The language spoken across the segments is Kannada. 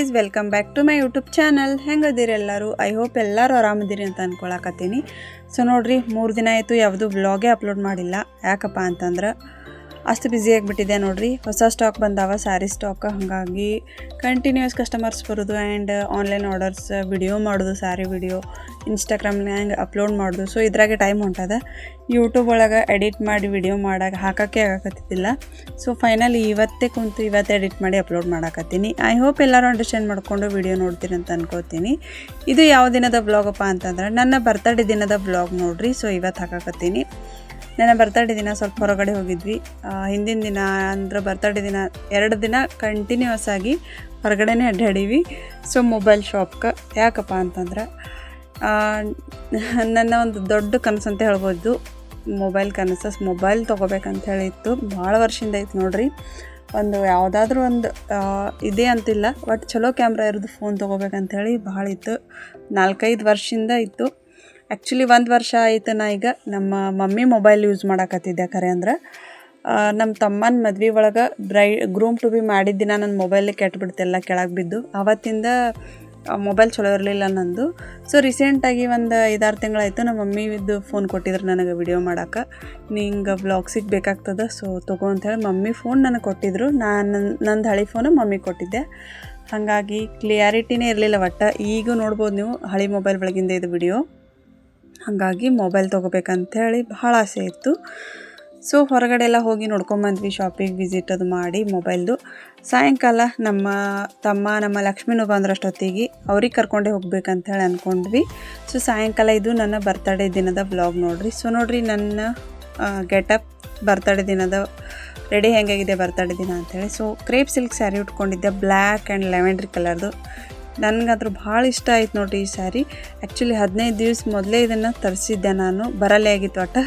Guys, welcome back to my YouTube channel. ಹೆಂಗದಿರಿ ಎಲ್ಲರೂ? ಐ ಹೋಪ್ ಎಲ್ಲರೂ ಆರಾಮದಿರಿ ಅಂತ ಅಂದ್ಕೊಳಕತ್ತೀನಿ. ಸೊ ನೋಡ್ರಿ, 3 ದಿನ ಆಯಿತು ಯಾವುದೂ ವ್ಲಾಗೇ ಅಪ್ಲೋಡ್ ಮಾಡಿಲ್ಲ. ಯಾಕಪ್ಪ ಅಂತಂದ್ರೆ ಅಷ್ಟು ಬ್ಯುಸಿಯಾಗಿಬಿಟ್ಟಿದೆ ನೋಡ್ರಿ. ಹೊಸ ಸ್ಟಾಕ್ ಬಂದಾವ, ಸ್ಯಾರಿ ಸ್ಟಾಕ್. ಹಾಗಾಗಿ ಕಂಟಿನ್ಯೂಸ್ ಕಸ್ಟಮರ್ಸ್ ಬರೋದು ಆ್ಯಂಡ್ ಆನ್ಲೈನ್ ಆರ್ಡರ್ಸ್, ವಿಡಿಯೋ ಮಾಡೋದು, ಸ್ಯಾರಿ ವಿಡಿಯೋ ಇನ್ಸ್ಟಾಗ್ರಾಮ್ನಾಗ ಅಪ್ಲೋಡ್ ಮಾಡೋದು. ಸೊ ಇದ್ರಾಗೆ ಟೈಮ್ ಹೊಂಟದ. ಯೂಟ್ಯೂಬ್ ಒಳಗೆ ಎಡಿಟ್ ಮಾಡಿ ವಿಡಿಯೋ ಹಾಕೋಕ್ಕೆ ಆಗಕತ್ತಿದ್ದಿಲ್ಲ. ಸೊ ಫೈನಲಿ ಇವತ್ತೇ ಕುಂತು ಇವತ್ತು ಎಡಿಟ್ ಮಾಡಿ ಅಪ್ಲೋಡ್ ಮಾಡಾಕತ್ತೀನಿ. ಐ ಹೋಪ್ ಎಲ್ಲರೂ ಅಂಡರ್ಸ್ಟ್ಯಾಂಡ್ ಮಾಡಿಕೊಂಡು ವಿಡಿಯೋ ನೋಡ್ತೀರಿ ಅಂತ ಅನ್ಕೋತೀನಿ. ಇದು ಯಾವ ದಿನದ ವ್ಲಾಗಪ್ಪ ಅಂತಂದ್ರೆ ನನ್ನ ಬರ್ತಡೇ ದಿನದ ವ್ಲಾಗ್ ನೋಡ್ರಿ. ಸೊ ಇವತ್ತು ಹಾಕಾಕತ್ತೀನಿ. ನನ್ನ ಬರ್ತಡೇ ದಿನ ಸ್ವಲ್ಪ ಹೊರಗಡೆ ಹೋಗಿದ್ವಿ. ಹಿಂದಿನ ದಿನ ಅಂದ್ರೆ ಬರ್ತಡೇ ದಿನ 2 ದಿನ ಕಂಟಿನ್ಯೂಸ್ ಆಗಿ ಹೊರಗಡೆನೇ ಅಡ್ಡಾಡೀವಿ. ಸೊ ಮೊಬೈಲ್ ಶಾಪ್ಗೆ ಯಾಕಪ್ಪ ಅಂತಂದ್ರೆ ನನ್ನ ಒಂದು ದೊಡ್ಡ ಕನಸು ಅಂತ ಹೇಳ್ಬೋದು. ಮೊಬೈಲ್ ಕನಸು, ಮೊಬೈಲ್ ತೊಗೋಬೇಕಂತ ಹೇಳಿತ್ತು. ಭಾಳ ವರ್ಷದಿಂದ ಇತ್ತು ನೋಡ್ರಿ. ಯಾವುದಾದ್ರೂ ಒಂದು ಇದೆ ಅಂತಿಲ್ಲ, ಬಟ್ ಚಲೋ ಕ್ಯಾಮ್ರಾ ಇರೋದು ಫೋನ್ ತೊಗೋಬೇಕಂಥೇಳಿ ಭಾಳ ಇತ್ತು. 4-5 ವರ್ಷದಿಂದ ಇತ್ತು. ಆ್ಯಕ್ಚುಲಿ 1 ವರ್ಷ ಆಯಿತು ನಾ ಈಗ ನಮ್ಮ ಮಮ್ಮಿ ಮೊಬೈಲ್ ಯೂಸ್ ಮಾಡಾಕತ್ತಿದ್ದೆ. ಖರೆ ಅಂದ್ರೆ ನಮ್ಮ ತಮ್ಮನ ಮದ್ವೆ ಒಳಗೆ ಗ್ರೂಮ್ ಟು ಬಿ ಮಾಡಿದ್ದ ದಿನ ನನ್ನ ಮೊಬೈಲ್ ಕೆಟ್ಟುಬಿಡ್ತೆಲ್ಲ ಕೆಳಗೆ ಬಿದ್ದು. ಆವತ್ತಿಂದ ಮೊಬೈಲ್ ಚಲೋ ಇರಲಿಲ್ಲ ನಂದು. ಸೊ ರೀಸೆಂಟಾಗಿ ಒಂದು 5-6 ತಿಂಗಳಾಯಿತು ನಮ್ಮ ಮಮ್ಮಿದು ಫೋನ್ ಕೊಟ್ಟಿದ್ರು ನನಗೆ ವಿಡಿಯೋ ಮಾಡೋಕೆ. ನಿಂಗೆ ವ್ಲಾಗ್ಸಿಗೆ ಬೇಕಾಗ್ತದೆ, ಸೊ ತೊಗೊ ಅಂಥೇಳಿ ಮಮ್ಮಿ ಫೋನ್ ನನಗೆ ಕೊಟ್ಟಿದ್ರು. ನಂದು ಹಳೆ ಫೋನು ಮಮ್ಮಿ ಕೊಟ್ಟಿದ್ದೆ. ಹಾಗಾಗಿ ಕ್ಲಿಯಾರಿಟಿನೇ ಇರಲಿಲ್ಲ ಒಟ್ಟು. ಈಗ ನೋಡ್ಬೋದು ನೀವು ಹಳೆ ಮೊಬೈಲ್ ಒಳಗಿಂದ ಇದು ವಿಡಿಯೋ. ಹಾಗಾಗಿ ಮೊಬೈಲ್ ತೊಗೋಬೇಕಂಥೇಳಿ ಭಾಳ ಆಸೆ ಇತ್ತು. ಸೊ ಹೊರಗಡೆ ಎಲ್ಲ ಹೋಗಿ ನೋಡ್ಕೊಂಬಂದ್ವಿ, ಶಾಪಿಗೆ ವಿಸಿಟ್ ಅದು ಮಾಡಿ ಮೊಬೈಲ್ದು. ಸಾಯಂಕಾಲ ನಮ್ಮ ತಮ್ಮ ನಮ್ಮ ಲಕ್ಷ್ಮೀನೂ ಬಂದ್ರಷ್ಟೊತ್ತಿಗೆ ಅವ್ರಿಗೆ ಕರ್ಕೊಂಡೇ ಹೋಗ್ಬೇಕಂಥೇಳಿ ಅಂದ್ಕೊಂಡ್ವಿ. ಸೊ ಸಾಯಂಕಾಲ ಇದು ನನ್ನ ಬರ್ತಡೇ ದಿನದ ವ್ಲಾಗ್ ನೋಡ್ರಿ. ಸೊ ನೋಡ್ರಿ ನನ್ನ ಗೆಟಪ್ ಬರ್ತಡೇ ದಿನದ ರೆಡಿ ಹೆಂಗಾಗಿದೆ ಬರ್ತಡೇ ದಿನ ಅಂಥೇಳಿ. ಸೊ ಕ್ರೇಪ್ ಸಿಲ್ಕ್ ಸ್ಯಾರಿ ಉಟ್ಕೊಂಡಿದ್ದೆ, ಬ್ಲ್ಯಾಕ್ ಆ್ಯಂಡ್ ಲೆವೆಂಡ್ರಿ ಕಲರ್ದು. ನನಗಂತೂ ಭಾಳ ಇಷ್ಟ ಆಯ್ತು ನೋಡಿರಿ ಈ ಸ್ಯಾರಿ. ಆ್ಯಕ್ಚುಲಿ 15 ದಿವಸ ಮೊದಲೇ ಇದನ್ನು ತರಿಸಿದ್ದೆ ನಾನು. ಬರಲ್ಲೇ ಆಗಿತ್ತು ಒಟ್ಟು,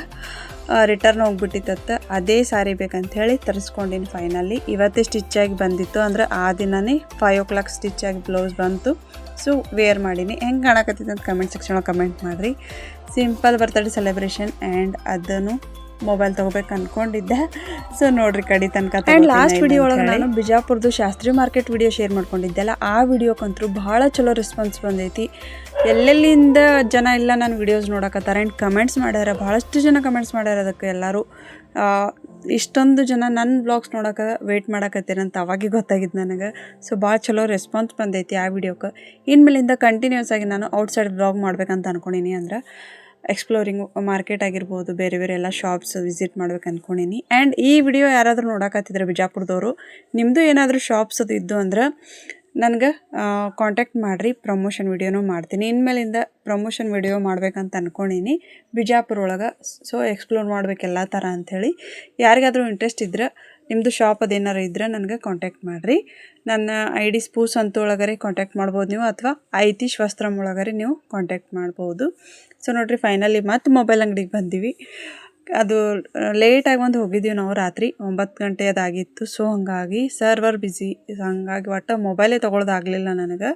ರಿಟರ್ನ್ ಹೋಗ್ಬಿಟ್ಟಿತ್ತು. ಅದೇ ಸ್ಯಾರಿ ಬೇಕಂಥೇಳಿ ತರಿಸ್ಕೊಂಡಿನಿ ಫೈನಲಿ. ಇವತ್ತೇ ಸ್ಟಿಚ್ಚಾಗಿ ಬಂದಿತ್ತು, ಅಂದರೆ ಆ ದಿನವೇ 5 o'clock ಸ್ಟಿಚ್ಚಾಗಿ ಬ್ಲೌಸ್ ಬಂತು. ಸೊ ವೇರ್ ಮಾಡೀನಿ. ಹೆಂಗೆ ಕಾಣಕತ್ತಿತ್ತು ಅಂತ ಕಮೆಂಟ್ ಸೆಕ್ಷನ್ ಒಳಗೆ ಕಮೆಂಟ್ ಮಾಡಿರಿ. ಸಿಂಪಲ್ ಬರ್ತಡೇ ಸೆಲೆಬ್ರೇಷನ್ ಆ್ಯಂಡ್ ಅದನ್ನು ಮೊಬೈಲ್ ತೊಗೋಬೇಕು ಅಂದ್ಕೊಂಡಿದ್ದೆ. ಸೊ ನೋಡಿರಿ ಕಡಿ ತನಕ. ಆ್ಯಂಡ್ ಲಾಸ್ಟ್ ವಿಡಿಯೋ ಒಳಗೆ ನಾನು ಬಿಜಾಪುರದ್ದು ಶಾಸ್ತ್ರಿ ಮಾರ್ಕೆಟ್ ವಿಡಿಯೋ ಶೇರ್ ಮಾಡ್ಕೊಂಡಿದ್ದೆಲ್ಲ, ಆ ವಿಡಿಯೋಕ್ಕಂತೂ ಭಾಳ ಚಲೋ ರೆಸ್ಪಾನ್ಸ್ ಬಂದೈತಿ. ಎಲ್ಲೆಲ್ಲಿಂದ ಜನ ಎಲ್ಲ ನಾನು ವಿಡಿಯೋಸ್ ನೋಡಕತ್ತಾರೆ ಆ್ಯಂಡ್ ಕಮೆಂಟ್ಸ್ ಮಾಡ್ಯಾರ. ಭಾಳಷ್ಟು ಜನ ಕಮೆಂಟ್ಸ್ ಮಾಡ್ಯಾರ. ಅದಕ್ಕೆ ಎಲ್ಲರೂ ಇಷ್ಟೊಂದು ಜನ ನನ್ನ ವ್ಲಾಗ್ಸ್ ನೋಡೋಕೆ ವೆಯ್ಟ್ ಮಾಡಕತ್ತೀರಂತ ಅವಾಗೆ ಗೊತ್ತಾಗಿದ್ದು ನನಗೆ. ಸೊ ಭಾಳ ಚಲೋ ರೆಸ್ಪಾನ್ಸ್ ಬಂದೈತಿ ಆ ವಿಡಿಯೋಕ್ಕೆ. ಇನ್ಮೇಲಿಂದ ಕಂಟಿನ್ಯೂಸ್ ಆಗಿ ನಾನು ಔಟ್ಸೈಡ್ ವ್ಲಾಗ್ ಮಾಡ್ಬೇಕಂತ ಅಂದ್ಕೊಂಡೀನಿ. ಅಂದ್ರೆ ಎಕ್ಸ್ಪ್ಲೋರಿಂಗ್ ಮಾರ್ಕೆಟ್ ಆಗಿರ್ಬೋದು, ಬೇರೆ ಬೇರೆ ಎಲ್ಲ ಶಾಪ್ಸ್ ವಿಸಿಟ್ ಮಾಡ್ಬೇಕು ಅಂದ್ಕೊಂಡೀನಿ. ಆ್ಯಂಡ್ ಈ ವಿಡಿಯೋ ಯಾರಾದರೂ ನೋಡಕತ್ತಿದ್ರೆ ಬಿಜಾಪುರದವರು, ನಿಮ್ಮದು ಏನಾದರೂ ಶಾಪ್ಸ್ ಅದು ಇದ್ದು ಅಂದ್ರೆ ನನಗೆ ಕಾಂಟ್ಯಾಕ್ಟ್ ಮಾಡಿರಿ. ಪ್ರಮೋಷನ್ ವಿಡಿಯೋನೂ ಮಾಡ್ತೀನಿ. ಇನ್ಮೇಲಿಂದ ಪ್ರಮೋಷನ್ ವಿಡಿಯೋ ಮಾಡ್ಬೇಕಂತ ಅಂದ್ಕೊಂಡೀನಿ ಬಿಜಾಪುರ ಒಳಗೆ. ಸೊ ಎಕ್ಸ್ಪ್ಲೋರ್ ಮಾಡ್ಬೇಕು ಎಲ್ಲ ಥರ ಅಂಥೇಳಿ. ಯಾರಿಗಾದರೂ ಇಂಟ್ರೆಸ್ಟ್ ಇದ್ರೆ, ನಿಮ್ಮದು ಶಾಪ್ ಅದೇನಾರು ಇದ್ದರೆ ನನಗೆ ಕಾಂಟ್ಯಾಕ್ಟ್ ಮಾಡಿರಿ. ನನ್ನ ID ಸ್ಪೂಸ್ ಅಂತ ಒಳಗರೆ ಕಾಂಟ್ಯಾಕ್ಟ್ ಮಾಡ್ಬೋದು ನೀವು, ಅಥವಾ ಐತಿಶ್ ವಸ್ತ್ರಂ ಒಳಗರೆ ನೀವು ಕಾಂಟ್ಯಾಕ್ಟ್ ಮಾಡ್ಬೋದು. ಸೊ ನೋಡಿರಿ, ಫೈನಲಿ ಮತ್ತೆ ಮೊಬೈಲ್ ಅಂಗಡಿಗೆ ಬಂದೀವಿ. ಅದು ಲೇಟಾಗಿ ಬಂದು ಹೋಗಿದ್ದೀವಿ ನಾವು. ರಾತ್ರಿ 9 ಗಂಟೆ ಅದಾಗಿತ್ತು. ಸೊ ಹಾಗಾಗಿ ಸರ್ವರ್ ಬ್ಯುಸಿ, ಹಾಗಾಗಿ ಒಟ್ಟು ಮೊಬೈಲೇ ತೊಗೊಳೋದಾಗಲಿಲ್ಲ ನನಗೆ.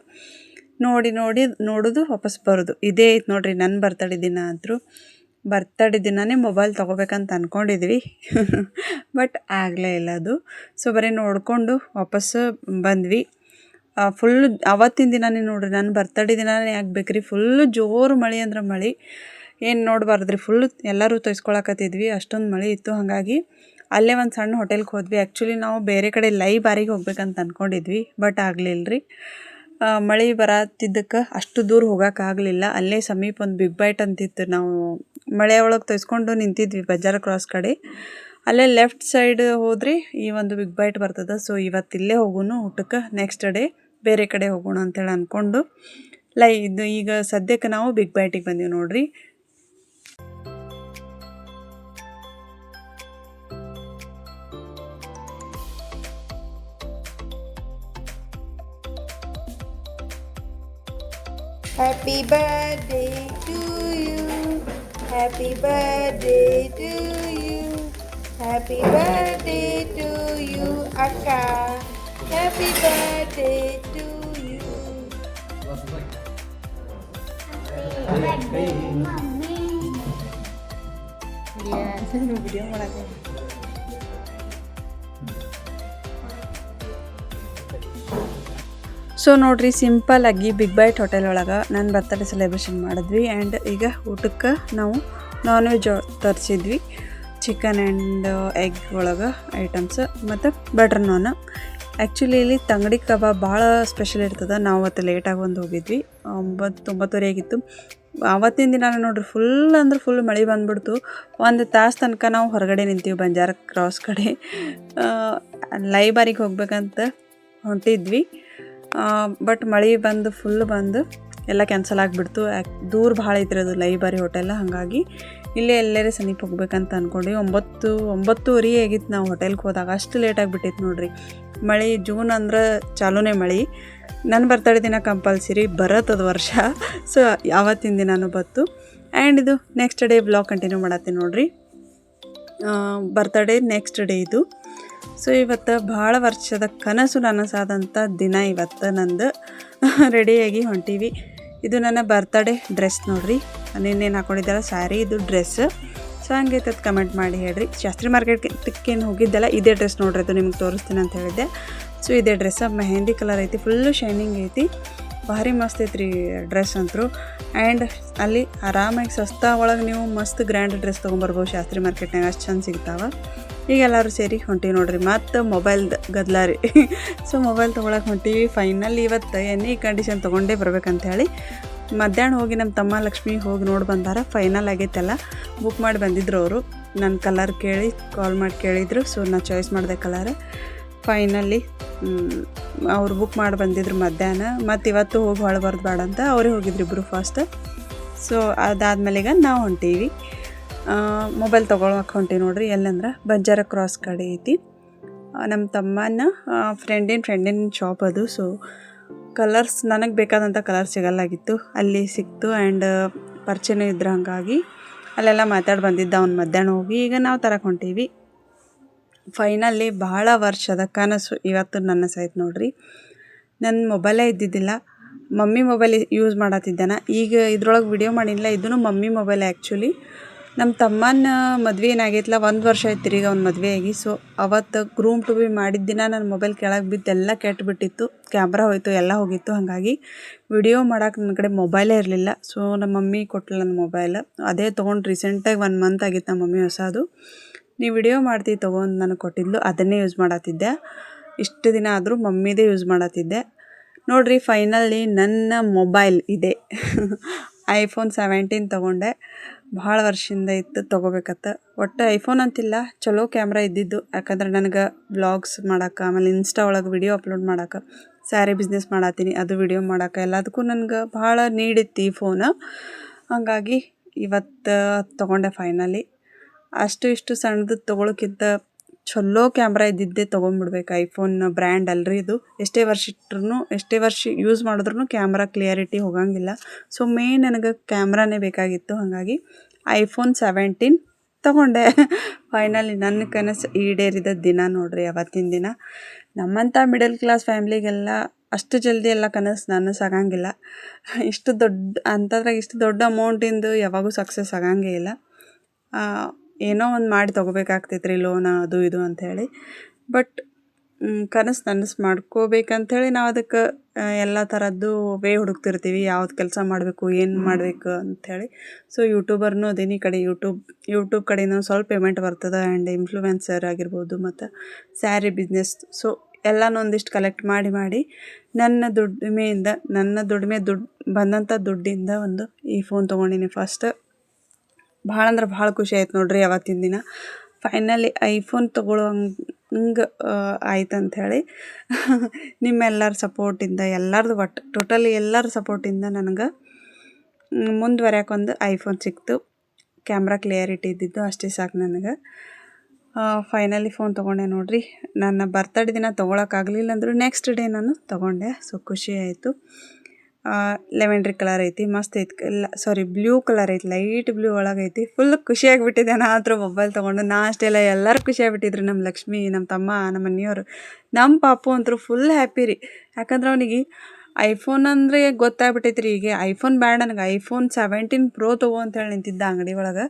ನೋಡೋದು ವಾಪಸ್ ಬರೋದು ಇದೇ ಐತೆ ನೋಡಿರಿ ನನ್ನ ಬರ್ತಡೇ ದಿನ. ಅಂತೂ ಬರ್ತಡೇ ದಿನವೇ ಮೊಬೈಲ್ ತೊಗೋಬೇಕಂತ ಅಂದ್ಕೊಂಡಿದ್ವಿ, ಬಟ್ ಆಗಲೇ ಇಲ್ಲ ಅದು. ಸೊ ಬರೀ ನೋಡಿಕೊಂಡು ವಾಪಸ್ಸು ಬಂದ್ವಿ. ಫುಲ್ಲು ಅವತ್ತಿನ ದಿನವೇ ನೋಡ್ರಿ, ನನ್ನ ಬರ್ತಡೇ ದಿನವೇ ಆಗ್ಬೇಕ್ರಿ. ಫುಲ್ಲು ಜೋರು ಮಳೆ ಅಂದ್ರೆ ಮಳೆ, ಏನು ನೋಡಬಾರ್ದ್ರಿ. ಫುಲ್ಲು ಎಲ್ಲರೂ ತೊಯ್ಸ್ಕೊಳಕತ್ತಿದ್ವಿ, ಅಷ್ಟೊಂದು ಮಳೆ ಇತ್ತು. ಹಾಗಾಗಿ ಅಲ್ಲೇ ಒಂದು ಸಣ್ಣ ಹೋಟೆಲ್ಗೆ ಹೋದ್ವಿ. ಆ್ಯಕ್ಚುಲಿ ನಾವು ಬೇರೆ ಕಡೆ ಬಾರಿಗೆ ಹೋಗ್ಬೇಕಂತ ಅಂದ್ಕೊಂಡಿದ್ವಿ, ಬಟ್ ಆಗಲಿಲ್ಲ ರೀ. ಮಳೆ ಬರತ್ತಿದ್ದಕ್ಕೆ ಅಷ್ಟು ದೂರ ಹೋಗೋಕ್ಕಾಗಲಿಲ್ಲ. ಅಲ್ಲೇ ಸಮೀಪ ಒಂದು ಬಿಗ್ ಬೈಟ್ ಅಂತಿತ್ತು. ನಾವು ಮಳೆ ಒಳಗೆ ತೊಯ್ಸ್ಕೊಂಡು ನಿಂತಿದ್ವಿ ಬಜಾರ್ ಕ್ರಾಸ್ ಕಡೆ. ಅಲ್ಲೇ ಲೆಫ್ಟ್ ಸೈಡ್ ಹೋದ್ರಿ ಈ ಒಂದು ಬಿಗ್ ಬೈಟ್ ಬರ್ತದೆ. ಸೊ ಇವತ್ತಿಲ್ಲೇ ಹೋಗೋಣ ಊಟಕ್ಕೆ, ನೆಕ್ಸ್ಟ್ ಡೇ ಬೇರೆ ಕಡೆ ಹೋಗೋಣ ಅಂತೇಳಿ ಅಂದ್ಕೊಂಡು ಇದು ಈಗ ಸದ್ಯಕ್ಕೆ ನಾವು ಬಿಗ್ ಬೈಟಿಗೆ ಬಂದೀವಿ ನೋಡ್ರಿ. Happy birthday to you, happy birthday to you, happy birthday to you, Akka, happy birthday to you. Happy birthday, Mommy. Yes, video ಮಾಡಕ್ಕೆ. ಸೊ ನೋಡಿರಿ, ಸಿಂಪಲ್ಲಾಗಿ ಬಿಗ್ ಬೈಟ್ ಹೋಟೆಲ್ ಒಳಗೆ ನಾನು ಬರ್ತಡೇ ಸೆಲೆಬ್ರೇಷನ್ ಮಾಡಿದ್ವಿ. ಆ್ಯಂಡ್ ಈಗ ಊಟಕ್ಕೆ ನಾವು ನಾನ್ ವೆಜ್ ತರಿಸಿದ್ವಿ. ಚಿಕನ್ ಆ್ಯಂಡ್ ಎಗ್ ಒಳಗೆ ಐಟಮ್ಸ್ ಮತ್ತು ಬಟರ್ ನಾನ್. ಆ್ಯಕ್ಚುಲಿ ಇಲ್ಲಿ ತಂಗಡಿ ಕಬಾಬ್ ಭಾಳ ಸ್ಪೆಷಲ್ ಇರ್ತದೆ. ನಾವು ಅವತ್ತು ಲೇಟಾಗಿ ಒಂದು ಹೋಗಿದ್ವಿ, 9:30 ಆಗಿತ್ತು. ಆವತ್ತಿನ ದಿನ ನೋಡ್ರಿ ಫುಲ್ ಅಂದ್ರೆ ಫುಲ್ ಮಳೆ ಬಂದುಬಿಡ್ತು. ಒಂದು ತಾಸು ತನಕ ನಾವು ಹೊರಗಡೆ ನಿಂತೀವಿ ಬಂಜಾರ ಕ್ರಾಸ್ ಕಡೆ. ಲೈಬ್ರರಿಗೆ ಹೋಗ್ಬೇಕಂತ ಹೊಂಟಿದ್ವಿ, ಬಟ್ ಮಳೆ ಬಂದು ಫುಲ್ ಬಂದು ಎಲ್ಲ ಕ್ಯಾನ್ಸಲ್ ಆಗಿಬಿಡ್ತು. ದೂರ ಭಾಳ ಐತ್ರಿ ಅದು ಲೈಬ್ರರಿ ಹೋಟೆಲ್. ಹಾಗಾಗಿ ಇಲ್ಲೇ ಎಲ್ಲರೇ ಸಮೀಪ ಹೋಗ್ಬೇಕಂತ ಅಂದ್ಕೊಂಡ್ವಿ. 9:30 ಆಗಿತ್ತು ನಾವು ಹೋಟೆಲ್ಗೆ ಹೋದಾಗ. ಅಷ್ಟು ಲೇಟ್ ಆಗಿಬಿಟ್ಟಿತ್ತು ನೋಡ್ರಿ. ಮಳೆ ಜೂನ್ ಅಂದ್ರೆ ಚಾಲೂನೇ ಮಳೆ. ನನ್ನ ಬರ್ತಡೇ ದಿನ ಕಂಪಲ್ಸರಿ ಬರತ್ತದು ವರ್ಷ. ಸೊ ಯಾವತ್ತಿನ ದಿನಾನು ಬತ್ತು. ಆ್ಯಂಡ್ ಇದು ನೆಕ್ಸ್ಟ್ ಡೇ ಬ್ಲಾಗ್ ಕಂಟಿನ್ಯೂ ಮಾಡತ್ತೀನಿ ನೋಡ್ರಿ. ಬರ್ತಡೇ ನೆಕ್ಸ್ಟ್ ಡೇ ಇದು. ಸೊ ಇವತ್ತು ಭಾಳ ವರ್ಷದ ಕನಸು ನನಸಾದಂಥ ದಿನ ಇವತ್ತು ನಂದು. ರೆಡಿಯಾಗಿ ಹೊಂಟೀವಿ. ಇದು ನನ್ನ ಬರ್ತಡೇ ಡ್ರೆಸ್ ನೋಡ್ರಿ. ನಿನ್ನೇನು ಹಾಕೊಂಡಿದ್ದಲ್ಲ ಸ್ಯಾರಿ, ಇದು ಡ್ರೆಸ್. ಸೊ ಹಂಗೈತೆ ಅದು ಕಮೆಂಟ್ ಮಾಡಿ ಹೇಳ್ರಿ. ಶಾಸ್ತ್ರಿ ಮಾರ್ಕೆಟ್ಗೇನು ಹೋಗಿದ್ದೆಲ್ಲ ಇದೇ ಡ್ರೆಸ್ ನೋಡ್ರಿ, ಅದು ನಿಮ್ಗೆ ತೋರಿಸ್ತೀನಿ ಅಂತ ಹೇಳಿದ್ದೆ. ಸೊ ಇದೇ ಡ್ರೆಸ್ ಮೆಹಂದಿ ಕಲರ್ ಐತಿ, ಫುಲ್ಲು ಶೈನಿಂಗ್ ಐತಿ, ಭಾರಿ ಮಸ್ತ್ ಐತ್ರಿ ಡ್ರೆಸ್ ಅಂತೂ. ಆ್ಯಂಡ್ ಅಲ್ಲಿ ಆರಾಮಾಗಿ ಸಸ್ತಾ ಒಳಗೆ ನೀವು ಮಸ್ತ್ ಗ್ರ್ಯಾಂಡ್ ಡ್ರೆಸ್ ತೊಗೊಂಬರ್ಬೋದು ಶಾಸ್ತ್ರಿ ಮಾರ್ಕೆಟ್ನಾಗ, ಅಷ್ಟು ಚಂದ ಸಿಗ್ತಾವೆ. ಈಗ ಎಲ್ಲರೂ ಸೇರಿ ಹೊಂಟೀವಿ ನೋಡ್ರಿ. ಮತ್ತು ಮೊಬೈಲ್ದು ಗದ್ಲಾರಿ. ಸೊ ಮೊಬೈಲ್ ತೊಗೊಳಕ್ಕೆ ಹೊಂಟೀವಿ. ಫೈನಲ್ ಇವತ್ತು ಎನಿ ಕಂಡೀಷನ್ ತೊಗೊಂಡೇ ಬರ್ಬೇಕಂತ ಹೇಳಿ ಮಧ್ಯಾಹ್ನ ಹೋಗಿ ನಮ್ಮ ತಮ್ಮ ಲಕ್ಷ್ಮಿ ಹೋಗಿ ನೋಡಿ ಬಂದಾರ. ಫೈನಲ್ ಆಗೈತೆಲ್ಲ. ಬುಕ್ ಮಾಡಿ ಬಂದಿದ್ರು ಅವರು. ನನ್ನ ಕಲರ್ ಕೇಳಿ ಕಾಲ್ ಮಾಡಿ ಕೇಳಿದರು. ಸೊ ನಾನು ಚಾಯ್ಸ್ ಮಾಡಿದೆ ಕಲರ್. ಫೈನಲಿ ಅವ್ರು ಬುಕ್ ಮಾಡಿ ಬಂದಿದ್ರು ಮಧ್ಯಾಹ್ನ. ಮತ್ತು ಇವತ್ತು ಹೋಗಿ ಹೊಳಬಾರ್ದು ಬೇಡ ಅಂತ ಅವರೇ ಹೋಗಿದ್ರು ಇಬ್ಬರು ಫಾಸ್ಟ್. ಸೊ ಅದಾದ್ಮೇಲೆ ಈಗ ನಾವು ಹೊಂಟೀವಿ. ಮೊಬೈಲ್ ತೊಗೊಳಕ್ಕೆ ಹೊಂಟೀವಿ ನೋಡ್ರಿ. ಎಲ್ಲಂದ್ರೆ ಬಂಜಾರ ಕ್ರಾಸ್ ಕಡೆ ಐತಿ. ನಮ್ಮ ತಮ್ಮನ ಫ್ರೆಂಡಿನ ಶಾಪ್ ಅದು. ಸೊ ಕಲರ್ಸ್ ನನಗೆ ಬೇಕಾದಂಥ ಕಲರ್ ಸಿಗಲ್ಲಾಗಿತ್ತು, ಅಲ್ಲಿ ಸಿಕ್ತು. ಆ್ಯಂಡ್ ಪರಿಚಯನೂ ಇದ್ರು, ಹಾಗಾಗಿ ಅಲ್ಲೆಲ್ಲ ಮಾತಾಡಿ ಬಂದಿದ್ದ ಅವ್ನು ಮಧ್ಯಾಹ್ನ ಹೋಗಿ. ಈಗ ನಾವು ತರಕ್ಕೆ ಹೊಂಟೀವಿ. ಫೈನಲಿ ಭಾಳ ವರ್ಷದ ಕನಸು ಇವತ್ತು ನನ್ನ ಸಹಿತ ನೋಡ್ರಿ. ನನ್ನ ಮೊಬೈಲೇ ಇದ್ದಿದ್ದಿಲ್ಲ, ಮಮ್ಮಿ ಮೊಬೈಲ್ ಯೂಸ್ ಮಾಡತ್ತಿದ್ದಾನೆ. ಈಗ ಇದ್ರೊಳಗೆ ವಿಡಿಯೋ ಮಾಡಿಲ್ಲ, ಇದೂ ಮಮ್ಮಿ ಮೊಬೈಲ್ ಆ್ಯಕ್ಚುಲಿ. ನಮ್ಮ ತಮ್ಮನ ಮದುವೆ ಏನಾಗೈತಲ್ಲ, 1 ವರ್ಷ ಆಯ್ತು ಈಗ ಅವ್ನ ಮದುವೆ ಆಗಿ. ಸೊ ಅವತ್ತು ಗ್ರೂಮ್ ಟು ಬಿ ಮಾಡಿದ್ದ ದಿನ ನನ್ನ ಮೊಬೈಲ್ ಕೆಳಗೆ ಬಿದ್ದು ಎಲ್ಲ ಕೆಟ್ಟುಬಿಟ್ಟಿತ್ತು, ಕ್ಯಾಮ್ರಾ ಹೋಯಿತು, ಎಲ್ಲ ಹೋಗಿತ್ತು. ಹಾಗಾಗಿ ವಿಡಿಯೋ ಮಾಡೋಕೆ ನನ್ನ ಕಡೆ ಮೊಬೈಲೇ ಇರಲಿಲ್ಲ. ಸೊ ನಮ್ಮ ಮಮ್ಮಿ ಕೊಟ್ಟಳು ನನ್ನ ಮೊಬೈಲ್. ಅದೇ ತೊಗೊಂಡು ರೀಸೆಂಟಾಗಿ 1 ಮಂತ್ ಆಗಿತ್ತು ನಮ್ಮ ಮಮ್ಮಿ ಹೊಸದು. ನೀವು ವಿಡಿಯೋ ಮಾಡ್ತೀವಿ ತೊಗೊಂಡು ನನಗೆ ಕೊಟ್ಟಿದ್ಲು, ಅದನ್ನೇ ಯೂಸ್ ಮಾಡತ್ತಿದ್ದೆ. ಇಷ್ಟು ದಿನ ಆದರೂ ಮಮ್ಮಿದೇ ಯೂಸ್ ಮಾಡತ್ತಿದ್ದೆ ನೋಡ್ರಿ. ಫೈನಲಿ ನನ್ನ ಮೊಬೈಲ್ ಇದೆ. iPhone 17 ತೊಗೊಂಡೆ. ಭಾಳ ವರ್ಷದಿಂದ ಇತ್ತು ತೊಗೋಬೇಕತ್ತ. ಒಟ್ಟು ಐಫೋನ್ ಅಂತಿಲ್ಲ, ಚಲೋ ಕ್ಯಾಮ್ರಾ ಇದ್ದಿದ್ದು. ಯಾಕಂದ್ರೆ ನನಗೆ ವ್ಲಾಗ್ಸ್ ಮಾಡೋಕೆ, ಆಮೇಲೆ ಇನ್ಸ್ಟಾ ಒಳಗೆ ವಿಡಿಯೋ ಅಪ್ಲೋಡ್ ಮಾಡೋಕೆ, ಸ್ಯಾರಿ ಬಿಸ್ನೆಸ್ ಮಾಡತ್ತೀನಿ ಅದು ವಿಡಿಯೋ ಮಾಡೋಕೆ, ಎಲ್ಲದಕ್ಕೂ ನನಗೆ ಭಾಳ ನೀಡಿತ್ತು ಈ ಫೋನು. ಹಾಗಾಗಿ ಇವತ್ತು ತೊಗೊಂಡೆ ಫೈನಲಿ. ಅಷ್ಟು ಇಷ್ಟು ಸಣ್ಣದು ತೊಗೊಳಕ್ಕಿಂತ ಚಲೋ ಕ್ಯಾಮ್ರಾ ಇದ್ದಿದ್ದೇ ತೊಗೊಂಡ್ಬಿಡ್ಬೇಕು. ಐಫೋನ್ ಬ್ರ್ಯಾಂಡ್ ಅಲ್ರಿ ಇದು. ಎಷ್ಟೇ ವರ್ಷ ಇಟ್ರೂ, ಎಷ್ಟೇ ವರ್ಷ ಯೂಸ್ ಮಾಡಿದ್ರೂ ಕ್ಯಾಮ್ರಾ ಕ್ಲಿಯರಿಟಿ ಹೋಗಂಗಿಲ್ಲ. ಸೊ ಮೇನ್ ನನಗೆ ಕ್ಯಾಮ್ರಾನೇ ಬೇಕಾಗಿತ್ತು. ಹಾಗಾಗಿ iPhone 17 ತೊಗೊಂಡೆ. ಫೈನಲಿ ನನ್ನ ಕನಸು ಈಡೇರಿದ ದಿನ ನೋಡ್ರಿ ಅವತ್ತಿನ ದಿನ. ನಮ್ಮಂಥ ಮಿಡಲ್ ಕ್ಲಾಸ್ ಫ್ಯಾಮ್ಲಿಗೆಲ್ಲ ಅಷ್ಟು ಜಲ್ದಿ ಎಲ್ಲ ಕನಸು ನನಸಾಗಂಗಿಲ್ಲ. ಇಷ್ಟು ದೊಡ್ಡ ಅಮೌಂಟಿಂದು ಯಾವಾಗೂ ಸಕ್ಸಸ್ ಆಗಂಗೇ ಇಲ್ಲ. ಏನೋ ಒಂದು ಮಾಡಿ ತೊಗೋಬೇಕಾಗ್ತೈತ್ರಿ, ಲೋನ ಅದು ಇದು ಅಂಥೇಳಿ. ಬಟ್ ಕನಸು ಮಾಡ್ಕೋಬೇಕಂಥೇಳಿ ನಾವು ಅದಕ್ಕೆ ಎಲ್ಲ ಥರದ್ದು ಹುಡುಕ್ತಿರ್ತೀವಿ. ಯಾವ್ದು ಕೆಲಸ ಮಾಡಬೇಕು, ಏನು ಮಾಡಬೇಕು ಅಂಥೇಳಿ. ಸೊ ಯೂಟ್ಯೂಬರ್ನೂ ಅದೀನಿ. ಈ ಕಡೆ ಯೂಟ್ಯೂಬ್ ಕಡೆನೂ ಸ್ವಲ್ಪ ಪೇಮೆಂಟ್ ಬರ್ತದೆ. ಆ್ಯಂಡ್ ಇನ್ಫ್ಲೂಯೆನ್ಸರ್ ಆಗಿರ್ಬೋದು, ಮತ್ತು ಸ್ಯಾರಿ ಬಿಸ್ನೆಸ್. ಸೊ ಎಲ್ಲನೂ ಒಂದಿಷ್ಟು ಕಲೆಕ್ಟ್ ಮಾಡಿ ನನ್ನ ದುಡಿಮೆ ಬಂದಂಥ ದುಡ್ಡಿಂದ ಒಂದು ಈ ಫೋನ್ ತೊಗೊಂಡಿನಿ ಫಸ್ಟ್. ಭಾಳ ಅಂದ್ರೆ ಭಾಳ ಖುಷಿ ಆಯ್ತು ನೋಡ್ರಿ ಅವತ್ತಿನ ದಿನ. ಫೈನಲಿ ಐಫೋನ್ ತೊಗೊಳೋಂಗೆ ಆಯ್ತು ಅಂಥೇಳಿ ನಿಮ್ಮೆಲ್ಲರ ಸಪೋರ್ಟಿಂದ, ಎಲ್ಲರದು ಟೋಟಲಿ ಎಲ್ಲರ ಸಪೋರ್ಟಿಂದ ನನಗೆ ಮುಂದುವರ್ಯಾಕೊಂದು ಐಫೋನ್ ಸಿಕ್ತು. ಕ್ಯಾಮ್ರಾ ಕ್ಲಿಯರಿಟಿ ಇದ್ದಿದ್ದು ಅಷ್ಟೇ ಸಾಕು ನನಗೆ. ಫೈನಲಿ ಫೋನ್ ತೊಗೊಂಡೆ ನೋಡ್ರಿ. ನನ್ನ ಬರ್ತಡೇ ದಿನ ತೊಗೊಳಕ್ಕಾಗಲಿಲ್ಲ ಅಂದರೂ ನೆಕ್ಸ್ಟ್ ಡೇ ನಾನು ತೊಗೊಂಡೆ. ಸೊ ಖುಷಿ ಆಯಿತು. ಲೆವೆಂಡ್ರಿ ಕಲರ್ ಐತಿ, ಮಸ್ತ್ ಐತಿ. ಬ್ಲೂ ಕಲರ್ ಐತಿ, ಲೈಟ್ ಬ್ಲೂ ಒಳಗೈತಿ. ಫುಲ್ ಖುಷಿಯಾಗಿಬಿಟ್ಟಿದ್ದೆ ನಾನು ಹತ್ರ ಮೊಬೈಲ್ ತೊಗೊಂಡು. ನಾ ಅಷ್ಟೇ ಅಲ್ಲ, ಎಲ್ಲರೂ ಖುಷಿಯಾಗಿಬಿಟ್ಟಿದ್ರು. ನಮ್ಮ ಲಕ್ಷ್ಮಿ, ನಮ್ಮ ತಮ್ಮ, ನಮ್ಮ ಮನೆಯವರು. ನಮ್ಮ ಪಾಪು ಅಂತೂ ಫುಲ್ ಹ್ಯಾಪಿ ರೀ. ಯಾಕಂದ್ರೆ ಅವನಿಗೆ ಐಫೋನ್ ಅಂದರೆ ಗೊತ್ತಾಗ್ಬಿಟ್ಟೈತ್ರಿ. ಈಗ ಐಫೋನ್ ಬೇಡ ನನಗೆ, iPhone 17 Pro ತೊಗೋ ಅಂತೇಳಿ ನಿಂತಿದ್ದ ಅಂಗಡಿ ಒಳಗೆ.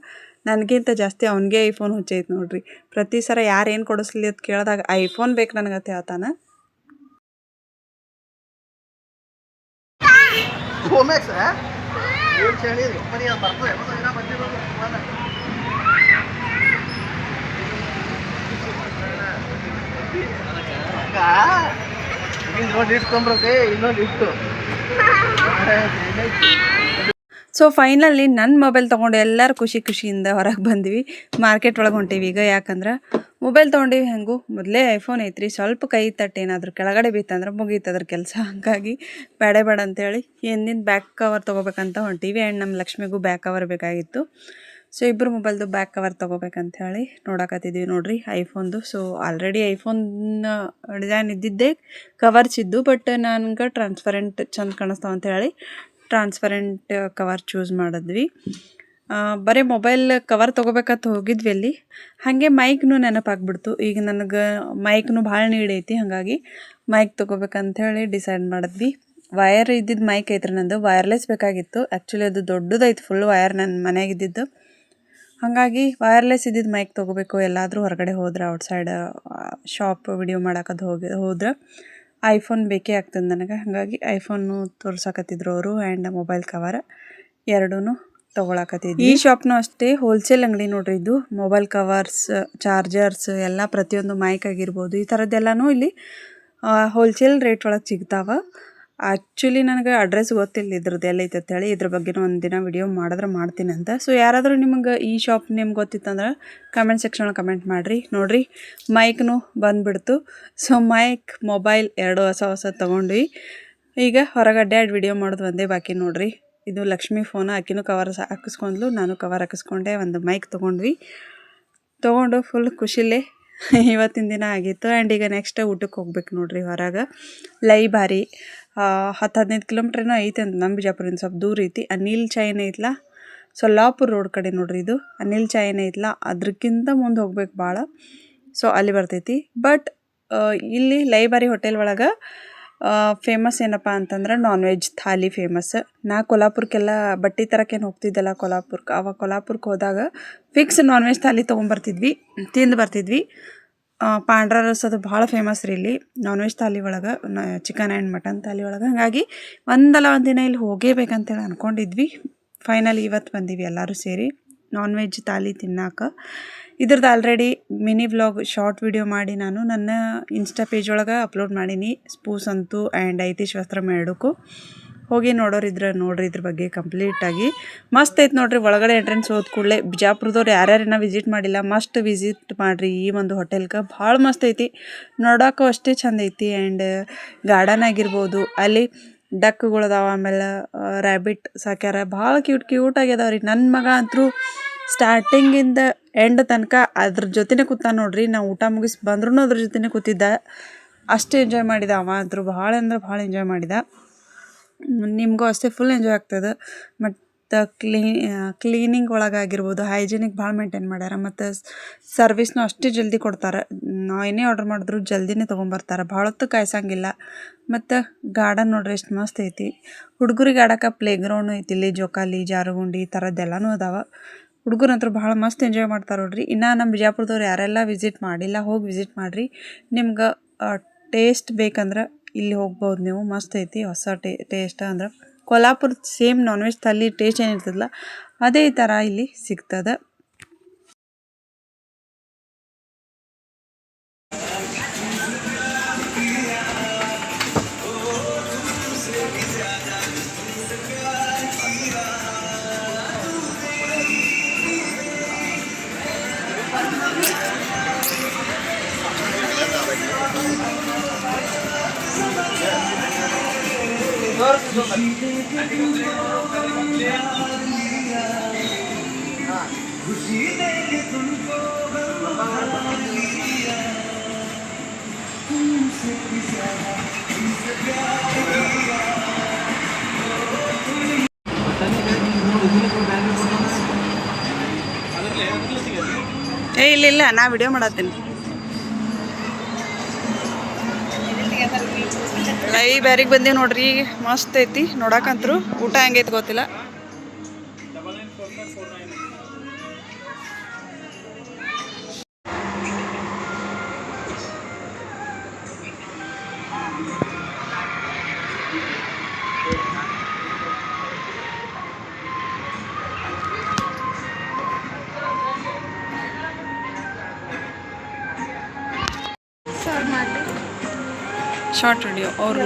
ನನಗಿಂತ ಜಾಸ್ತಿ ಅವ್ನಿಗೆ ಐಫೋನ್ ಹುಚ್ಚೈತೆ ನೋಡ್ರಿ. ಪ್ರತಿ ಸಲ ಯಾರು ಏನು ಕೊಡಿಸ್ಲಿ ಅಂತ ಕೇಳಿದಾಗ ಐಫೋನ್ ಬೇಕು ನನಗತ್ತೆ ಹೇಳ್ತಾನೆ. ಹೋಮ್ಯಾಕ್ಸ್ ಏನು ಹೇಳಿದ್ರು ಬರೀ ಅದು ಬರ್ತದೆ ಬಂದಿರೋದು ಇನ್ನೊಂದು ಇಟ್ಕೊಂಬ್ರಕ್ಕೆ ಇನ್ನೊಂದು ಇಟ್ಟು ಸೊ ಫೈನಲಿ ನನ್ನ ಮೊಬೈಲ್ ತೊಗೊಂಡು ಎಲ್ಲರೂ ಖುಷಿಯಿಂದ ಹೊರಗೆ ಬಂದ್ವಿ. ಮಾರ್ಕೆಟ್ ಒಳಗೆ ಹೊಂಟೀವಿ ಈಗ. ಯಾಕಂದ್ರೆ ಮೊಬೈಲ್ ತೊಗೊಂಡಿವಿ ಹೆಂಗೂ ಮೊದಲೇ ಐಫೋನ್ ಐತ್ರಿ, ಸ್ವಲ್ಪ ಕೈ ತಟ್ಟು ಏನಾದರೂ ಕೆಳಗಡೆ ಬಿತ್ತಂದ್ರೆ ಮುಗೀತು ಅದ್ರ ಕೆಲಸ. ಹಾಗಾಗಿ ಬೇಡ ಅಂತೇಳಿ ಹಿಂದಿನ ಬ್ಯಾಕ್ ಕವರ್ ತೊಗೋಬೇಕಂತ ಹೊಂಟೀವಿ. ಆ್ಯಂಡ್ ನಮ್ಮ ಲಕ್ಷ್ಮಿಗೂ ಬ್ಯಾಕ್ ಕವರ್ ಬೇಕಾಗಿತ್ತು. ಸೊ ಇಬ್ಬರು ಮೊಬೈಲ್ದು ಬ್ಯಾಕ್ ಕವರ್ ತೊಗೋಬೇಕಂತ ಹೇಳಿ ನೋಡಕತ್ತಿದ್ವಿ ನೋಡ್ರಿ ಐಫೋನ್ದು. ಸೊ ಆಲ್ರೆಡಿ ಐಫೋನ್ ಡಿಸೈನ್ ಇದ್ದಿದ್ದೇ ಕವರ್ಸ್ ಇದ್ದು, ಬಟ್ ನನಗೆ ಟ್ರಾನ್ಸ್ಪರೆಂಟ್ ಚಂದ ಕಾಣಿಸ್ತಾವ ಅಂತ ಹೇಳಿ ಟ್ರಾನ್ಸ್ಪರೆಂಟ್ ಕವರ್ ಚೂಸ್ ಮಾಡಿದ್ವಿ. ಬರೀ ಮೊಬೈಲ್ ಕವರ್ ತೊಗೋಬೇಕಂತ ಹೋಗಿದ್ವಿ ಅಲ್ಲಿ. ಹಾಗೆ ಮೈಕ್ನು ನೆನಪಾಗ್ಬಿಡ್ತು. ಈಗ ನನಗೆ ಮೈಕ್ನು ಭಾಳ ನೀಡ್ ಐತಿ, ಹಾಗಾಗಿ ಮೈಕ್ ತೊಗೋಬೇಕಂತ ಹೇಳಿ ಡಿಸೈಡ್ ಮಾಡಿದ್ವಿ. ವಯರ್ ಇದ್ದಿದ್ದು ಮೈಕ್ ಐತ್ರಿ ನಂದು, ವಯರ್ಲೆಸ್ ಬೇಕಾಗಿತ್ತು. ಆ್ಯಕ್ಚುಲಿ ಅದು ದೊಡ್ಡದೈತೆ ಫುಲ್ ವಯರ್ ನನ್ನ ಮನೆಯಾಗಿದ್ದಿದ್ದು. ಹಾಗಾಗಿ ವಯರ್ಲೆಸ್ ಇದ್ದಿದ್ದು ಮೈಕ್ ತೊಗೋಬೇಕು. ಎಲ್ಲಾದರೂ ಹೊರಗಡೆ ಹೋದ್ರೆ ಔಟ್ಸೈಡ್ ಶಾಪ್ ವಿಡಿಯೋ ಮಾಡೋಕದು ಹೋದ್ರೆ ಐಫೋನ್ ಬೇಕೇ ಆಗ್ತದೆ ನನಗೆ. ಹಾಗಾಗಿ ಐಫೋನು ತೋರ್ಸಕತ್ತಿದ್ರು ಅವರು. ಆ್ಯಂಡ್ ಮೊಬೈಲ್ ಕವರ್ ಎರಡೂ ತೊಗೊಳಕತ್ತಿದ್ವಿ. ಈ ಶಾಪ್ನೂ ಅಷ್ಟೇ ಹೋಲ್ಸೇಲ್ ಅಂಗಡಿ ನೋಡ್ರಿ ಇದು. ಮೊಬೈಲ್ ಕವರ್ಸ್, ಚಾರ್ಜರ್ಸ್ ಎಲ್ಲ ಪ್ರತಿಯೊಂದು ಮೈಕ್ ಆಗಿರ್ಬೋದು, ಈ ಥರದ್ದೆಲ್ಲನೂ ಇಲ್ಲಿ ಹೋಲ್ಸೇಲ್ ರೇಟ್ ಒಳಗೆ ಸಿಗ್ತಾವೆ. ಆ್ಯಕ್ಚುಲಿ ನನಗೆ ಅಡ್ರೆಸ್ ಗೊತ್ತಿಲ್ಲ ಇದ್ರದ್ದು ಎಲ್ಲೈತೆ ಅಂತೇಳಿ. ಇದ್ರ ಬಗ್ಗೆನೂ ಒಂದಿನ ವಿಡಿಯೋ ಮಾಡಿದ್ರೆ ಮಾಡ್ತೀನಿ ಅಂತ. ಸೊ ಯಾರಾದರೂ ನಿಮಗೆ ಈ ಶಾಪ್ ನೇಮ್ ಗೊತ್ತಿತ್ತಂದ್ರೆ ಕಮೆಂಟ್ ಸೆಕ್ಷನ್ ಒಳಗೆ ಕಮೆಂಟ್ ಮಾಡಿರಿ. ನೋಡಿರಿ ಮೈಕ್ನು ಬಂದುಬಿಡ್ತು. ಸೊ ಮೈಕ್, ಮೊಬೈಲ್ ಎರಡು ಹೊಸ ತೊಗೊಂಡ್ವಿ. ಈಗ ಹೊರಗೆ ಅಡ್ಡಾಡಿ ವಿಡಿಯೋ ಮಾಡೋದು ಒಂದೇ ಬಾಕಿ ನೋಡಿರಿ. ಇದು ಲಕ್ಷ್ಮಿ ಫೋನ್, ಆಕಿನೂ ಕವರ್ ಹಾಕಿಸ್ಕೊಂಡ್ಲು, ನಾನು ಕವರ್ ಹಾಕಿಸ್ಕೊಂಡೆ. ಒಂದು ಮೈಕ್ ತೊಗೊಂಡು ಫುಲ್ ಖುಷಿಲೇ ಇವತ್ತಿನ ದಿನ ಆಗಿತ್ತು. ಆ್ಯಂಡ್ ಈಗ ನೆಕ್ಸ್ಟ್ ಊಟಕ್ಕೆ ಹೋಗ್ಬೇಕು ನೋಡ್ರಿ ಹೊರಗೆ. ಲೈಬಾರಿ 10-15 ಕಿಲೋಮೀಟ್ರೇನೋ ಐತೆ ಅಂತ ನಮ್ಮ ಬಿಜಾಪುರದಿಂದ, ಸ್ವಲ್ಪ ದೂರ ಐತಿ. ಅನಿಲ್ ಚಾಯ್ನ ಐತ್ಲ, ಸೊಲ್ಲಾಪುರ ರೋಡ್ ಕಡೆ ನೋಡ್ರಿ ಇದು ಅನಿಲ್ ಚಾಯ್ನ ಐತ್ಲ, ಅದ್ರಕ್ಕಿಂತ ಮುಂದೆ ಹೋಗ್ಬೇಕು ಭಾಳ. ಸೊ ಅಲ್ಲಿ ಬರ್ತೈತಿ. ಬಟ್ ಇಲ್ಲಿ ಲೈಬಾರಿ ಹೋಟೆಲ್ ಒಳಗೆ ಫೇಮಸ್ ಏನಪ್ಪ ಅಂತಂದ್ರೆ ನಾನ್ ವೆಜ್ ಥಾಲಿ ಫೇಮಸ್. ನಾ ಕೊಲ್ಹಾಪುರಕ್ಕೆಲ್ಲ ಬಟ್ಟೆ ತರಕ್ಕೇನು ಹೋಗ್ತಿದ್ದಲ್ಲ ಕೊಲ್ಹಾಪುರಕ್ಕೆ, ಅವಾಗ ಕೊಲ್ಹಾಪುರಕ್ಕೆ ಹೋದಾಗ ಫಿಕ್ಸ್ ನಾನ್ ವೆಜ್ ಥಾಲಿ ತೊಗೊಂಬರ್ತಿದ್ವಿ, ತಿಂದು ಬರ್ತಿದ್ವಿ. ಪಾಂಡ್ರ ರಸ್ ಅದು ಭಾಳ ಫೇಮಸ್ ರೀ ಇಲ್ಲಿ ನಾನ್ ವೆಜ್ ಥಾಲಿ ಒಳಗೆ, ಚಿಕನ್ ಆ್ಯಂಡ್ ಮಟನ್ ಥಾಲಿ ಒಳಗೆ. ಹಾಗಾಗಿ ಒಂದಲ್ಲ ಒಂದಿನ ಇಲ್ಲಿ ಹೋಗೇಬೇಕಂತೇಳಿ ಅಂದ್ಕೊಂಡಿದ್ವಿ. ಫೈನಲಿ ಇವತ್ತು ಬಂದೀವಿ ಎಲ್ಲರೂ ಸೇರಿ ನಾನ್ ವೆಜ್ ಥಾಲಿ ತಿನ್ನಕ್ಕೆ. ಇದ್ರದ್ದು already mini vlog short video ಮಾಡಿ ನಾನು ನನ್ನ ಇನ್ಸ್ಟಾ ಪೇಜ್ ಒಳಗೆ ಅಪ್ಲೋಡ್ ಮಾಡೀನಿ. ಸ್ಪೂಸ್ ಅಂತೂ ಆ್ಯಂಡ್ ಐತಿಶ್ ವಸ್ತ್ರಂ ಎರಡಕ್ಕೂ ಹೋಗಿ ನೋಡೋರಿದ್ರೆ ನೋಡ್ರಿ. ಇದ್ರ ಬಗ್ಗೆ ಕಂಪ್ಲೀಟಾಗಿ ಮಸ್ತ್ ಐತೆ ನೋಡ್ರಿ. ಒಳಗಡೆ ಎಂಟ್ರೆನ್ಸ್ ಹೋದ ಕೂಡಲೇ ಬಿಜಾಪುರದವ್ರು ಯಾರ್ಯಾರನ್ನ ವಿಸಿಟ್ ಮಾಡಿಲ್ಲ ಮಸ್ಟ್ ವಿಸಿಟ್ ಮಾಡಿರಿ ಈ ಒಂದು ಹೋಟೆಲ್ಗೆ. ಭಾಳ ಮಸ್ತ್ ಐತಿ, ನೋಡೋಕ್ಕೂ ಅಷ್ಟೇ ಚಂದ ಐತಿ. ಆ್ಯಂಡ್ ಗಾರ್ಡನ್ ಆಗಿರ್ಬೋದು, ಅಲ್ಲಿ ಡಕ್ಗಳದಾವ, ಆಮೇಲೆ ರ್ಯಾಬಿಟ್ ಸಾಕ್ಯಾರ, ಭಾಳ ಕ್ಯೂಟ್ ಆಗ್ಯದಾವ್ರಿ. ನನ್ನ ಮಗ ಅಂತೂ ಸ್ಟಾರ್ಟಿಂಗಿಂದ ಎಂಡ್ ತನಕ ಅದ್ರ ಜೊತೆನೇ ಕೂತಾನ ನೋಡ್ರಿ. ನಾವು ಊಟ ಮುಗಿಸಿ ಬಂದ್ರೂ ಅದ್ರ ಜೊತೆನೇ ಕೂತಿದ್ದ. ಅಷ್ಟು ಎಂಜಾಯ್ ಮಾಡಿದ ಅವ ಅಂತೂ, ಭಾಳ ಅಂದ್ರೆ ಭಾಳ ಎಂಜಾಯ್ ಮಾಡಿದ. ನಿಮಗೂ ಅಷ್ಟೇ ಫುಲ್ ಎಂಜಾಯ್ ಆಗ್ತದೆ. ಮತ್ತು ಕ್ಲೀನಿಂಗ್ ಒಳಗಾಗಿರ್ಬೋದು, ಹೈಜಿನಿಕ್ ಭಾಳ ಮೇಂಟೈನ್ ಮಾಡ್ಯಾರ. ಮತ್ತು ಸರ್ವಿಸ್ನೂ ಅಷ್ಟೇ ಜಲ್ದಿ ಕೊಡ್ತಾರೆ. ನಾವು ಏನೇ ಆರ್ಡ್ರ್ ಮಾಡಿದ್ರು ಜಲ್ದಿನೇ ತೊಗೊಂಬರ್ತಾರೆ, ಭಾಳ ಹೊತ್ತು ಕಾಯ್ಸಂಗಿಲ್ಲ. ಮತ್ತು ಗಾರ್ಡನ್ ನೋಡ್ರಿ ಎಷ್ಟು ಮಸ್ತ್ ಐತಿ. ಹುಡುಗರಿಗೆ ಆಡೋಕೆ ಪ್ಲೇ ಗ್ರೌಂಡ್ ಐತಿ ಇಲ್ಲಿ, ಜೋಕಾಲಿ, ಜಾರುಗುಂಡಿ ಈ ಥರದ್ದೆಲ್ಲನೂ ಅದಾವೆ. ಹುಡುಗರಂತೂ ಭಾಳ ಮಸ್ತ್ ಎಂಜಾಯ್ ಮಾಡ್ತಾರೆ ನೋಡ್ರಿ. ಇನ್ನು ನಮ್ಮ ಬಿಜಾಪುರದವ್ರು ಯಾರೆಲ್ಲ ವಿಸಿಟ್ ಮಾಡಿಲ್ಲ ಹೋಗಿ ವಿಸಿಟ್ ಮಾಡಿರಿ. ನಿಮ್ಗೆ ಟೇಸ್ಟ್ ಬೇಕಂದ್ರೆ ಇಲ್ಲಿ ಹೋಗ್ಬೋದು ನೀವು. ಮಸ್ತ್ ಐತಿ, ಹೊಸ ಟೇಸ್ಟ್ ಅಂದ್ರೆ Kolhapur same non veg thali taste ಏನಿರ್ತದಲ್ಲ ಅದೇ ಥರ ಇಲ್ಲಿ ಸಿಗ್ತದೆ. ಇಲ್ಲ ನಾ ವಿಡಿಯೋ ಮಾಡತ್ತೀನಿ. ಲೈಬ್ರರಿಗೆ ಬಂದೀವಿ ನೋಡ್ರಿ, ಮಸ್ತ್ ಐತಿ ನೋಡಕಂತ್ರು. ಊಟ ಹೆಂಗೈತಿ ಗೊತ್ತಿಲ್ಲ. ಶಾರ್ಟ್ ವಿಡಿಯೋ ಅವರು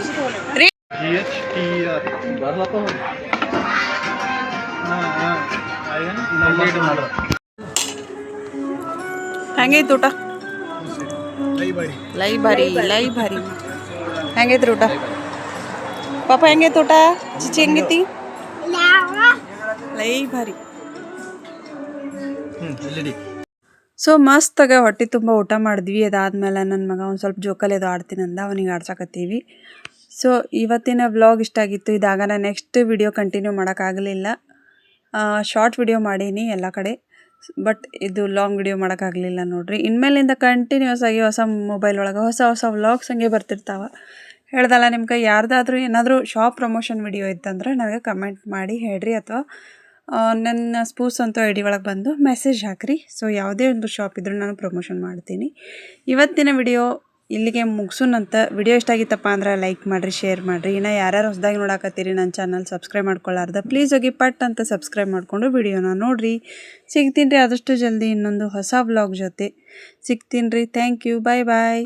GHTR ಬರ್ಲಪ್ಪ ಹೆಂಗೈತೆ ಊಟ ಲೈ ಭಾರಿ ಹೆಂಗೈತ್ರಿ ಊಟ ಪಾಪ ಹೆಂಗೈತೆ ಊಟ ಚಿಚ್ಚಿ ಹೆಂಗೈತಿ ಲೈ ಭಾರಿ ಸೊ ಮಸ್ತಾಗ ಹೊಟ್ಟೆ ತುಂಬ ಊಟ ಮಾಡಿದ್ವಿ ಅದಾದಮೇಲೆ ನನ್ನ ಮಗ ಒಂದು ಸ್ವಲ್ಪ ಜೋಕಾಲಿ ಅದು ಆಡ್ತೀನಂದ ಅವನಿಗೆ ಆಡ್ಸಕತ್ತೀವಿ ಸೊ ಇವತ್ತಿನ ವ್ಲಾಗ್ ಇಷ್ಟ ಆಗಿತ್ತು ಇದಾಗ ನಾನು ನೆಕ್ಸ್ಟ್ ವಿಡಿಯೋ ಕಂಟಿನ್ಯೂ ಮಾಡೋಕ್ಕಾಗಲಿಲ್ಲ ಶಾರ್ಟ್ ವಿಡಿಯೋ ಮಾಡೀನಿ ಎಲ್ಲ ಕಡೆ ಬಟ್ ಇದು ಲಾಂಗ್ ವಿಡಿಯೋ ಮಾಡೋಕ್ಕಾಗಲಿಲ್ಲ ನೋಡಿರಿ ಇನ್ಮೇಲಿಂದ ಕಂಟಿನ್ಯೂಸ್ ಆಗಿ ಹೊಸ ಮೊಬೈಲ್ ಒಳಗೆ ಹೊಸ ವ್ಲಾಗ್ಸ್ ಹಂಗೆ ಬರ್ತಿರ್ತಾವೆ ಹೇಳ್ದಲ್ಲ ನಿಮ್ಗೆ ಯಾರ್ದಾದ್ರೂ ಏನಾದರೂ ಶಾಪ್ ಪ್ರಮೋಷನ್ ವಿಡಿಯೋ ಇತ್ತಂದ್ರೆ ನನಗೆ ಕಮೆಂಟ್ ಮಾಡಿ ಹೇಳ್ರಿ ಅಥವಾ ನನ್ನ ಸ್ಪೂಸ್ ಅಂತ ಐ ಡಿ ಒಳಗೆ ಬಂದು ಮೆಸೇಜ್ ಹಾಕಿರಿ ಸೊ ಯಾವುದೇ ಒಂದು ಶಾಪ್ ಇದ್ರೂ ನಾನು ಪ್ರಮೋಷನ್ ಮಾಡ್ತೀನಿ ಇವತ್ತಿನ ವಿಡಿಯೋ ಇಲ್ಲಿಗೆ ಮುಗಿಸೋಣಂತ ವಿಡಿಯೋ ಇಷ್ಟ ಆಗಿತ್ತಪ್ಪ ಅಂದ್ರೆ ಲೈಕ್ ಮಾಡಿರಿ ಶೇರ್ ಮಾಡಿರಿ ಇನ್ನು ಯಾರ್ಯಾರು ಹೊಸದಾಗಿ ನೋಡಕತ್ತೀರಿ ನನ್ನ ಚಾನಲ್ ಸಬ್ಸ್ಕ್ರೈಬ್ ಮಾಡ್ಕೊಳ್ಳಾರ್ದ ಪ್ಲೀಸ್ ಹೋಗಿ ಪಟ್ ಅಂತ ಸಬ್ಸ್ಕ್ರೈಬ್ ಮಾಡಿಕೊಂಡು ವಿಡಿಯೋನ ನೋಡಿರಿ ಸಿಗ್ತೀನಿ ರೀ ಆದಷ್ಟು ಜಲ್ದಿ ಇನ್ನೊಂದು ಹೊಸ ವ್ಲಾಗ್ ಜೊತೆ ಸಿಗ್ತೀನಿ ರೀ ಥ್ಯಾಂಕ್ ಯು ಬಾಯ್